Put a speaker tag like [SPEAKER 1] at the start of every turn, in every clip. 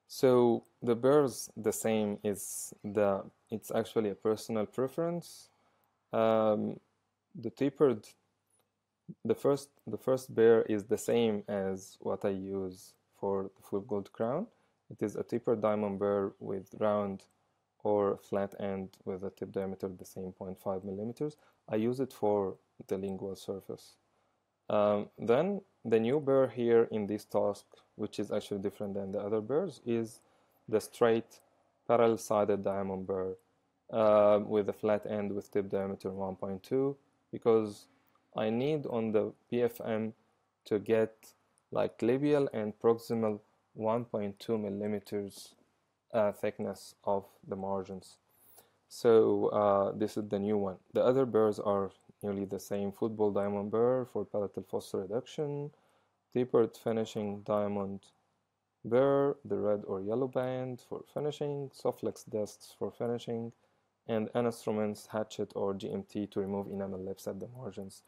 [SPEAKER 1] So the burrs, the same is it's actually a personal preference. Um, the tapered, the first burr is the same as what I use for the full gold crown. It is a tapered diamond burr with round or flat end with a tip diameter the same 0.5 millimeters. I use it for the lingual surface. Then the new burr here in this task, which is actually different than the other burrs, is the straight parallel-sided diamond burr with a flat end with tip diameter 1.2, because I need on the PFM to get like labial and proximal 1.2 millimeters thickness of the margins. So this is the new one. The other burrs are nearly the same: football diamond burr for palatal fossa reduction, tapered finishing diamond burr, the red or yellow band for finishing, softlex discs for finishing, and instruments hatchet or GMT to remove enamel lips at the margins.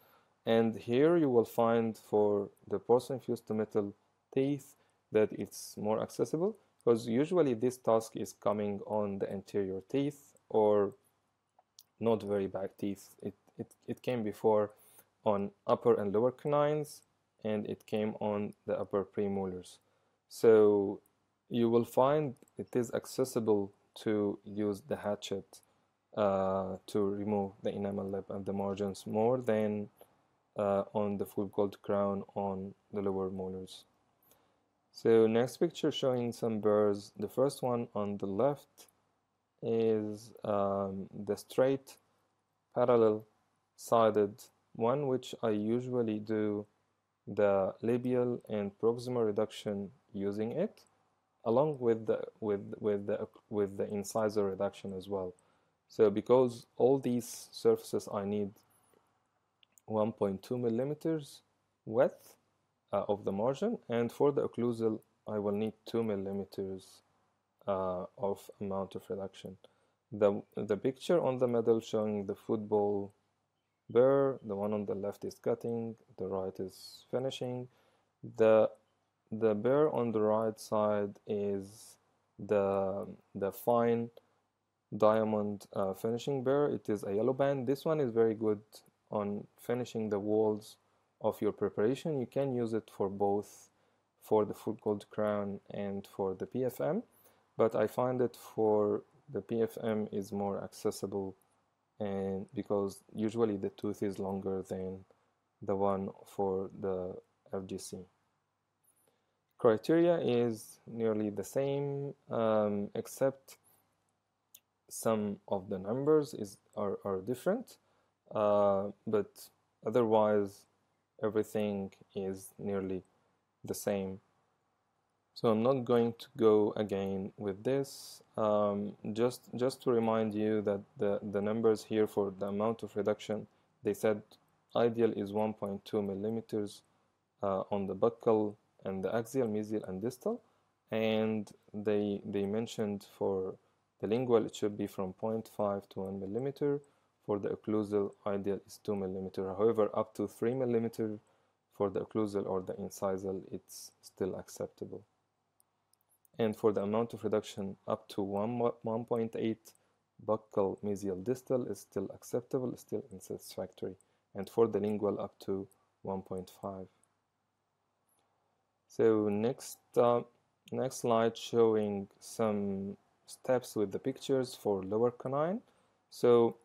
[SPEAKER 1] And here you will find for the porcelain fused to metal teeth that it's more accessible, because usually this task is coming on the anterior teeth or not very back teeth. It came before on upper and lower canines, and it came on the upper premolars. So you will find it is accessible to use the hatchet to remove the enamel lip and the margins more than on the full gold crown on the lower molars. So next picture showing some burrs. The first one on the left is the straight parallel sided one, which I usually do the labial and proximal reduction using it, along with the incisor reduction as well. So because all these surfaces I need 1.2 millimeters width of the margin, and for the occlusal I will need 2 millimeters of amount of reduction. The picture on the middle showing the football burr, the one on the left is cutting, the right is finishing. The burr on the right side is the fine diamond finishing burr. It is a yellow band. This one is very good on finishing the walls of your preparation. You can use it for both, for the full gold crown and for the PFM, but I find it for the PFM is more accessible, and because usually the tooth is longer than the one for the FGC. Criteria is nearly the same, except some of the numbers are different, but otherwise everything is nearly the same. So I'm not going to go again with this. Just to remind you that the numbers here for the amount of reduction, they said ideal is 1.2 millimeters on the buccal and the axial, mesial, and distal, and they mentioned for the lingual it should be from 0.5 to 1 millimeter. For the occlusal, ideal is 2 millimeter. However, up to 3 millimeter for the occlusal or the incisal, it's still acceptable. And for the amount of reduction, up to 1.8 buccal, mesial, distal is still acceptable, still unsatisfactory. And for the lingual, up to 1.5. So next slide showing some steps with the pictures for lower canine. So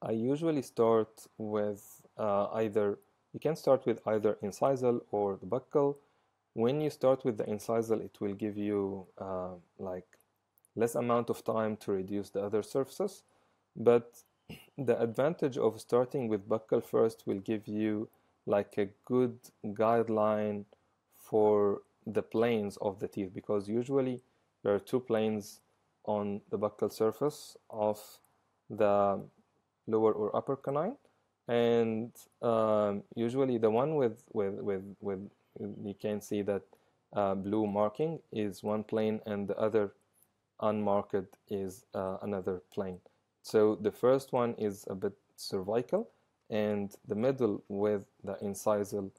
[SPEAKER 1] I usually start with you can start with either incisal or the buccal. When you start with the incisal, it will give you like less amount of time to reduce the other surfaces, but the advantage of starting with buccal first will give you like a good guideline for the planes of the teeth, because usually there are two planes on the buccal surface of the lower or upper canine, and usually the one with you can see that blue marking is one plane, and the other unmarked is another plane. So the first one is a bit cervical, and the middle with the incisal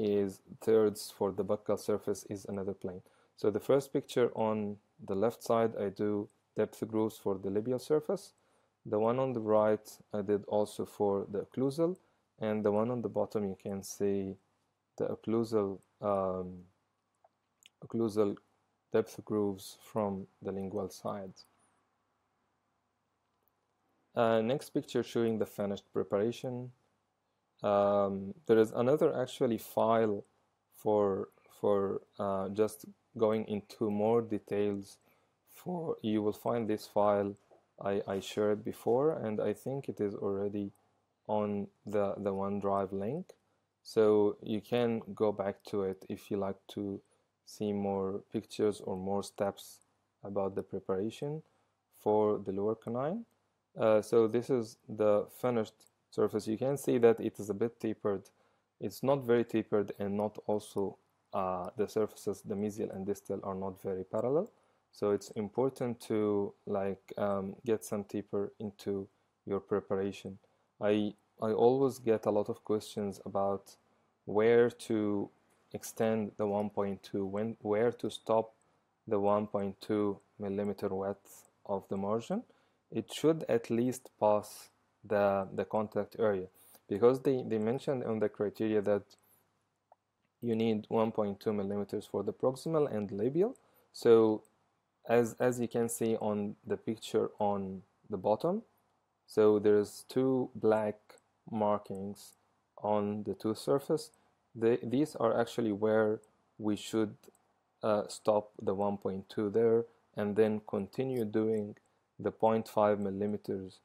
[SPEAKER 1] is thirds for the buccal surface is another plane. So the first picture on the left side, I do depth grooves for the labial surface. The one on the right, I did also for the occlusal, and the one on the bottom, you can see the occlusal depth grooves from the lingual side. Next picture showing the finished preparation. There is another actually file for just going into more details. For you will find this file I shared before, and I think it is already on the OneDrive link, so you can go back to it if you like to see more pictures or more steps about the preparation for the lower canine. So this is the finished surface. You can see that it is a bit tapered. It's not very tapered, and not also the surfaces, the mesial and distal, are not very parallel. So it's important to get some taper into your preparation. I always get a lot of questions about where to extend the 1.2, where to stop the 1.2 millimeter width of the margin. It should at least pass the contact area, because they mentioned on the criteria that you need 1.2 millimeters for the proximal and labial. So as you can see on the picture on the bottom, so there's two black markings on the tooth surface. These are actually where we should stop the 1.2 there, and then continue doing the 0.5 millimeters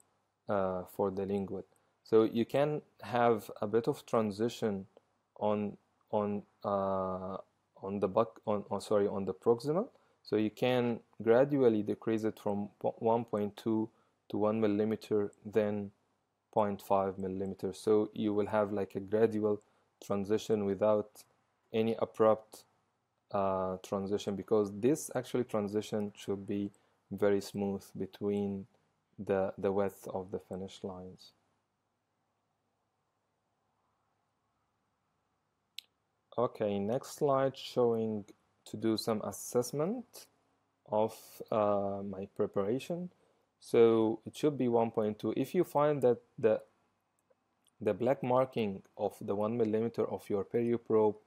[SPEAKER 1] for the lingual. So you can have a bit of transition on the proximal. So you can gradually decrease it from 1.2 to 1 millimeter, then 0.5 millimeters. So you will have like a gradual transition without any abrupt transition, because this actually transition should be very smooth between the width of the finish lines. Okay, next slide showing to do some assessment of my preparation. So it should be 1.2. If you find that the black marking of the 1 millimeter of your perio probe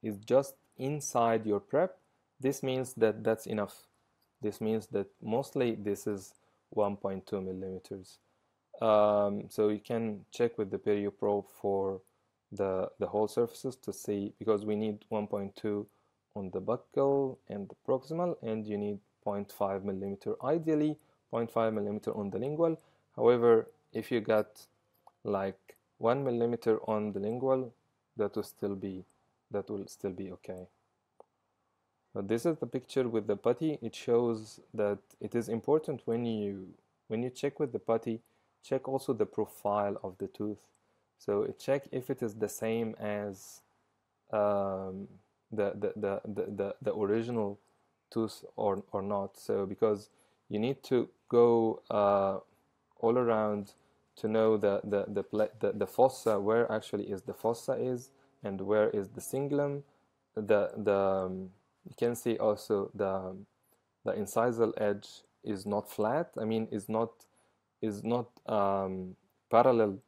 [SPEAKER 1] is just inside your prep, this means that that's enough. This means that mostly this is 1.2 millimeters. So you can check with the perio probe for the whole surfaces to see, because we need 1.2 on the buccal and the proximal, and you need 0.5 millimeter, ideally 0.5 millimeter on the lingual. However, if you got like 1 millimeter on the lingual, that will still be okay. So this is the picture with the putty. It shows that it is important when you check with the putty, check also the profile of the tooth. So check if it is the same as the original tooth or not. So because you need to go all around to know the fossa, where actually is the fossa is, and where is the cingulum. You can see also the incisal edge is not flat. I mean, is not parallel,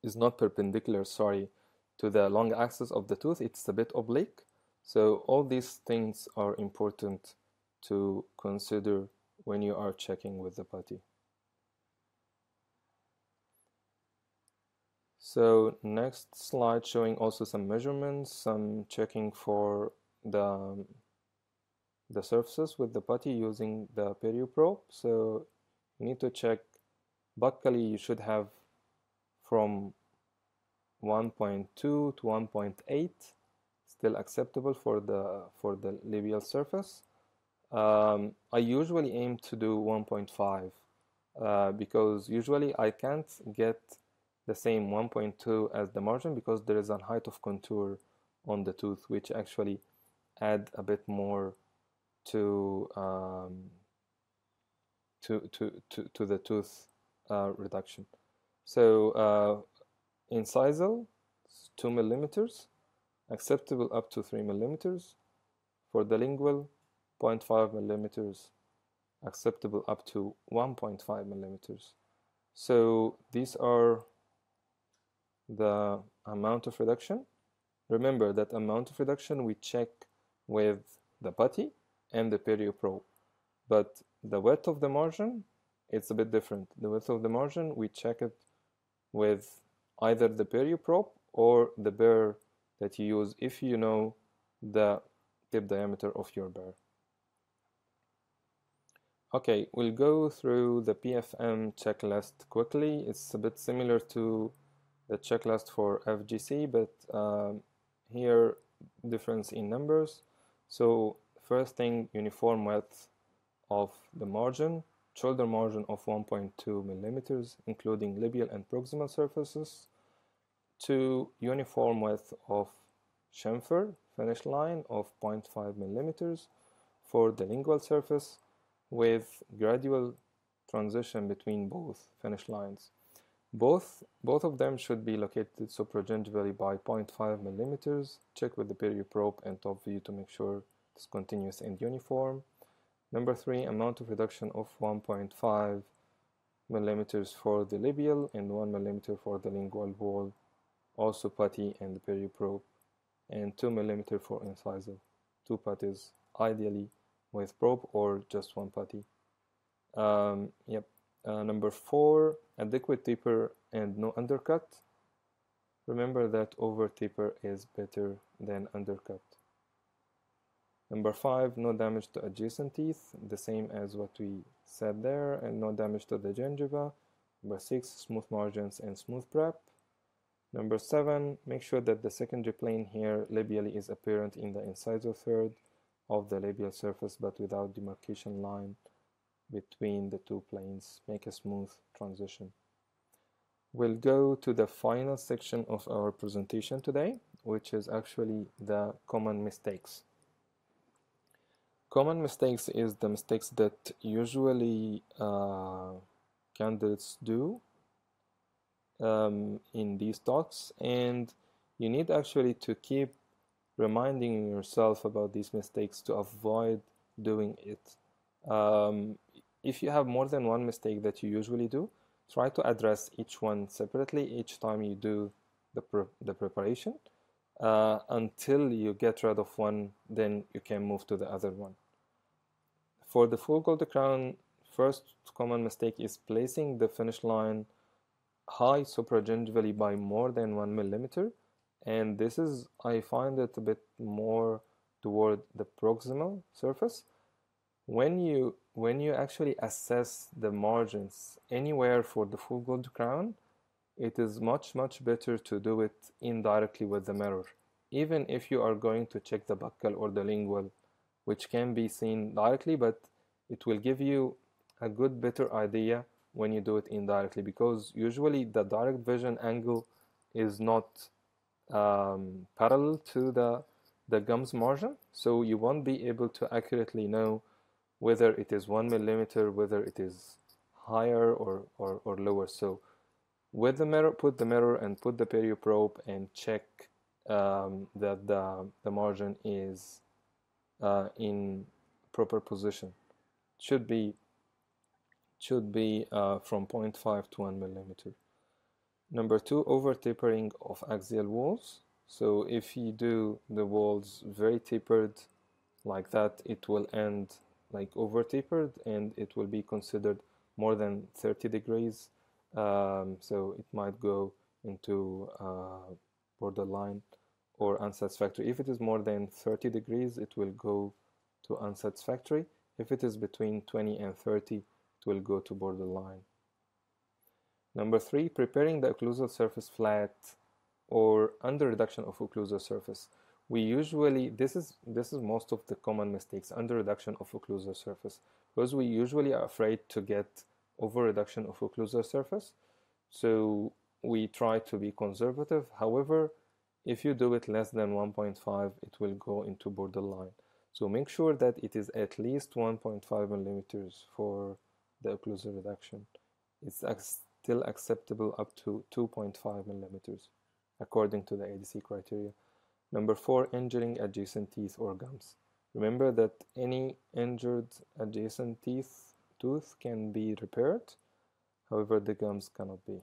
[SPEAKER 1] is not perpendicular, sorry, to the long axis of the tooth. It's a bit oblique. So all these things are important to consider when you are checking with the putty. So next slide showing also some measurements, some checking for the surfaces with the putty using the perio probe. So you need to check buccally. You should have from 1.2 to 1.8, still acceptable for the labial surface. I usually aim to do 1.5 because usually I can't get the same 1.2 as the margin, because there is a height of contour on the tooth, which actually add a bit more to the tooth reduction. So incisal 2 millimeters, acceptable up to 3 millimeters. For the lingual, 0.5 millimeters, acceptable up to 1.5 millimeters. So these are the amount of reduction. Remember that amount of reduction we check with the putty and the perio probe, but the width of the margin, it's a bit different. The width of the margin, we check it with either the perio probe or the burr that you use if you know the tip diameter of your burr. Okay, we'll go through the PFM checklist quickly. It's a bit similar to the checklist for FGC, but here difference in numbers. So first thing, uniform width of the margin, shoulder margin of 1.2 millimeters, including labial and proximal surfaces. 2, uniform width of chamfer, finish line of 0.5 millimeters for the lingual surface, with gradual transition between both finish lines. Both of them should be located supragingivally by 0.5 millimeters. Check with the perio probe and top view to make sure it's continuous and uniform. Number 3, amount of reduction of 1.5 millimeters for the labial and 1 millimeter for the lingual wall, also putty and the perio probe, and 2 millimeter for incisal. 2 putties, ideally with probe or just 1 putty. Number 4, adequate taper and no undercut. Remember that over taper is better than undercut. Number 5, no damage to adjacent teeth, the same as what we said there, and no damage to the gingiva. Number 6, smooth margins and smooth prep. Number 7, make sure that the secondary plane here labially is apparent in the incisor third of the labial surface, but without demarcation line between the two planes. Make a smooth transition. We'll go to the final section of our presentation today, which is actually the common mistakes. Common mistakes is the mistakes that usually candidates do in these talks, and you need actually to keep reminding yourself about these mistakes to avoid doing it. If you have more than one mistake that you usually do, try to address each one separately each time you do the preparation until you get rid of one, then you can move to the other one. For the full gold crown, first common mistake is placing the finish line high supragingivally by more than 1 millimeter, and this is, I find it a bit more toward the proximal surface. When you actually assess the margins anywhere for the full gold crown, it is much better to do it indirectly with the mirror, even if you are going to check the buccal or the lingual, which can be seen directly, but it will give you a better idea when you do it indirectly, because usually the direct vision angle is not parallel to the gums margin, so you won't be able to accurately know whether it is 1 millimeter, whether it is higher or lower. So with the mirror, put the mirror and put the perio probe and check that the margin is in proper position. Should be from 0.5 to 1 millimeter. Number 2, over tapering of axial walls. So if you do the walls very tapered like that, it will end like over tapered and it will be considered more than 30 degrees. So it might go into borderline or unsatisfactory. If it is more than 30 degrees, it will go to unsatisfactory. If it is between 20 and 30, it will go to borderline. Number 3, preparing the occlusal surface flat or under reduction of occlusal surface. We usually, this is most of the common mistakes, under reduction of occlusal surface, because we usually are afraid to get over reduction of occlusal surface. So we try to be conservative. However, if you do it less than 1.5, it will go into borderline. So make sure that it is at least 1.5 millimeters for the occlusal reduction. It's still acceptable up to 2.5 millimeters according to the ADC criteria. Number 4, injuring adjacent teeth or gums. Remember that any injured adjacent tooth can be repaired, however the gums cannot be.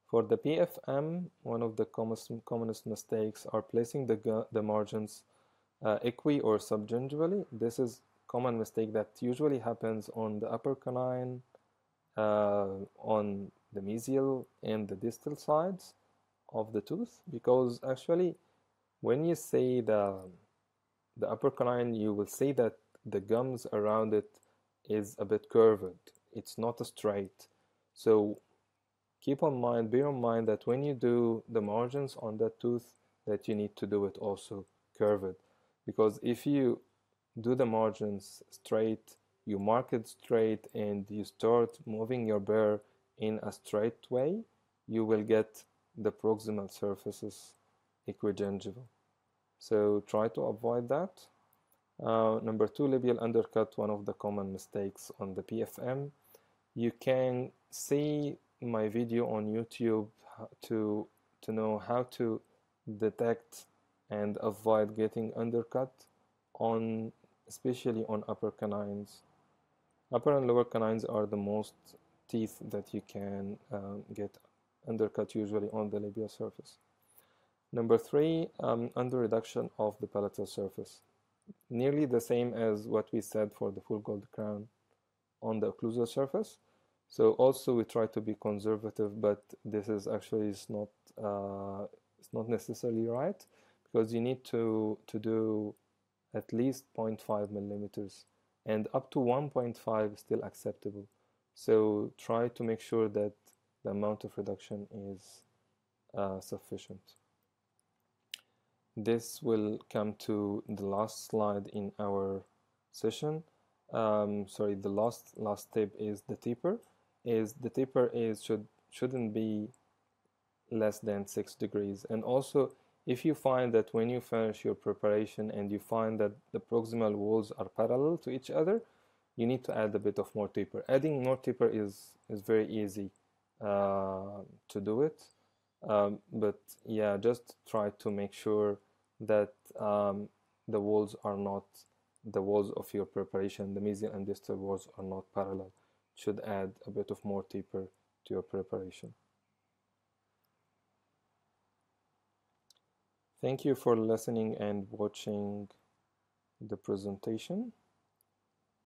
[SPEAKER 1] For the PFM, one of the commonest mistakes are placing the margins equi or subgingivally. This is a common mistake that usually happens on the upper canine, on the mesial and the distal sides of the tooth, because actually when you say the upper canine, you will see that the gums around it is a bit curved. It's not straight. So bear in mind that when you do the margins on that tooth, that you need to do it also curved. Because if you do the margins straight, you mark it straight, and you start moving your burr in a straight way, you will get the proximal surfaces equigingival. So try to avoid that. Number 2, labial undercut, one of the common mistakes on the PFM. You can see my video on YouTube to know how to detect and avoid getting undercut especially on upper canines. Upper and lower canines are the most teeth that you can get undercut, usually on the labial surface. Number 3, under reduction of the palatal surface. Nearly the same as what we said for the full gold crown on the occlusal surface. So also we try to be conservative, but this is actually it's not necessarily right, because you need to do at least 0.5 millimeters, and up to 1.5 is still acceptable. So try to make sure that the amount of reduction is sufficient. This will come to the last slide in our session. Sorry, the last tip is the taper. The taper shouldn't be less than 6 degrees. And also, if you find that when you finish your preparation and you find that the proximal walls are parallel to each other, you need to add a bit of more taper. Adding more taper is very easy to do it. But yeah, just try to make sure that the walls are not the walls of your preparation, the mesial and distal walls are not parallel. Should add a bit of more taper to your preparation. Thank you for listening and watching the presentation.